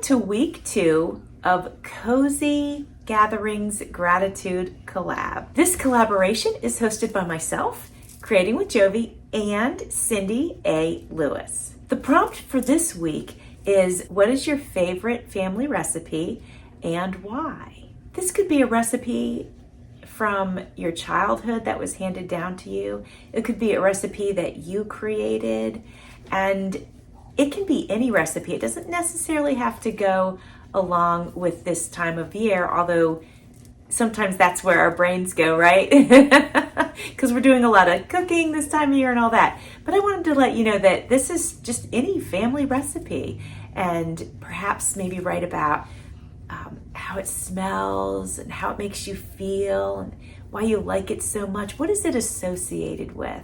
to week 2 of Cozy Gatherings Gratitude Collab. This collaboration is hosted by myself, Creating with Jovi, and Cindy A. Lewis. The prompt for this week is, what is your favorite family recipe and why? This could be a recipe from your childhood that was handed down to you. It could be a recipe that you created, and it can be any recipe. It doesn't necessarily have to go along with this time of year, although sometimes that's where our brains go, right? Because we're doing a lot of cooking this time of year and all that. But I wanted to let you know that this is just any family recipe, and perhaps maybe write about how it smells and how it makes you feel and why you like it so much. What is it associated with?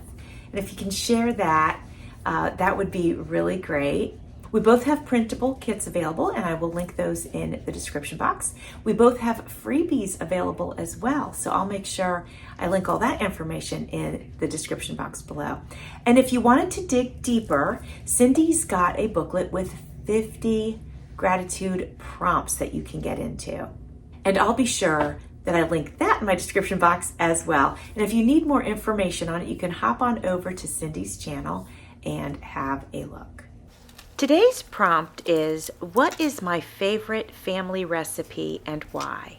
And if you can share that, that would be really great. We both have printable kits available, and I will link those in the description box. We both have freebies available as well, so I'll make sure I link all that information in the description box below. And if you wanted to dig deeper, Cindy's got a booklet with 50 gratitude prompts that you can get into. And I'll be sure that I link that in my description box as well. And if you need more information on it, you can hop on over to Cindy's channel and have a look. Today's prompt is, what is my favorite family recipe and why?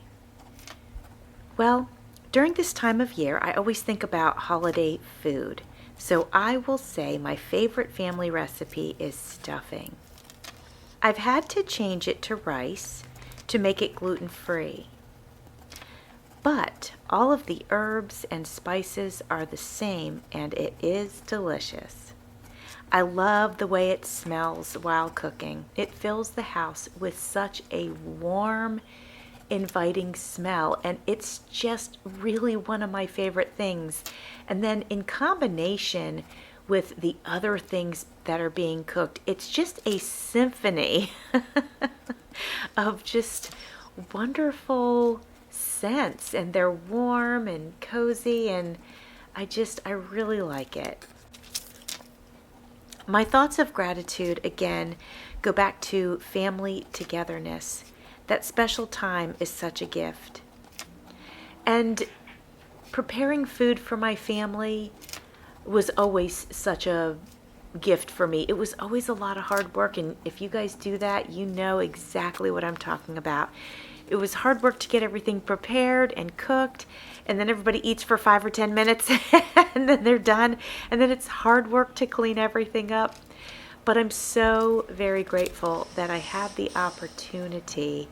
Well, during this time of year, I always think about holiday food. So I will say my favorite family recipe is stuffing. I've had to change it to rice to make it gluten-free. But all of the herbs and spices are the same, and it is delicious. I love the way it smells while cooking. It fills the house with such a warm, inviting smell, and it's just really one of my favorite things. And then in combination with the other things that are being cooked, it's just a symphony of just wonderful scents, and they're warm and cozy, and I really like it. My thoughts of gratitude, again, go back to family togetherness. That special time is such a gift. And preparing food for my family was always such a gift for me. It was always a lot of hard work, and if you guys do that, you know exactly what I'm talking about. It was hard work to get everything prepared and cooked, and then everybody eats for 5 or 10 minutes and then they're done, and then it's hard work to clean everything up. But I'm so very grateful that I had the opportunity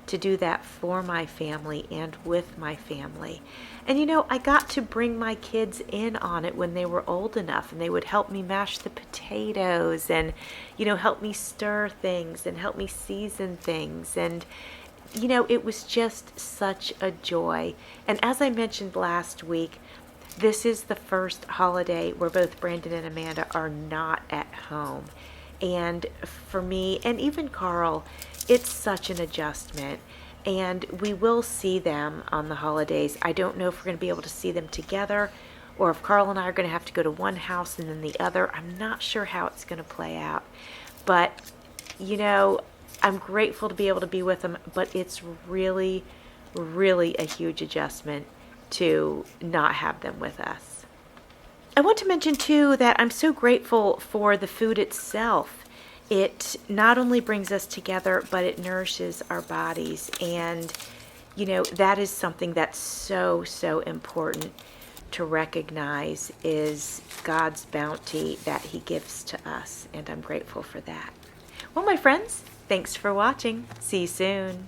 to do that for my family and with my family. And you know, I got to bring my kids in on it when they were old enough, and they would help me mash the potatoes and, you know, help me stir things and help me season things. And you know, it was just such a joy. And as I mentioned last week, this is the first holiday where both Brandon and Amanda are not at home. And for me, and even Carl, it's such an adjustment. And we will see them on the holidays. I don't know if we're going to be able to see them together, or if Carl and I are going to have to go to one house and then the other. I'm not sure how it's going to play out. But, you know, I'm grateful to be able to be with them, but it's really, really a huge adjustment to not have them with us. I want to mention too that I'm so grateful for the food itself. It not only brings us together, but it nourishes our bodies. And, you know, that is something that's so, so important to recognize, is God's bounty that He gives to us. And I'm grateful for that. Well, my friends, thanks for watching. See you soon.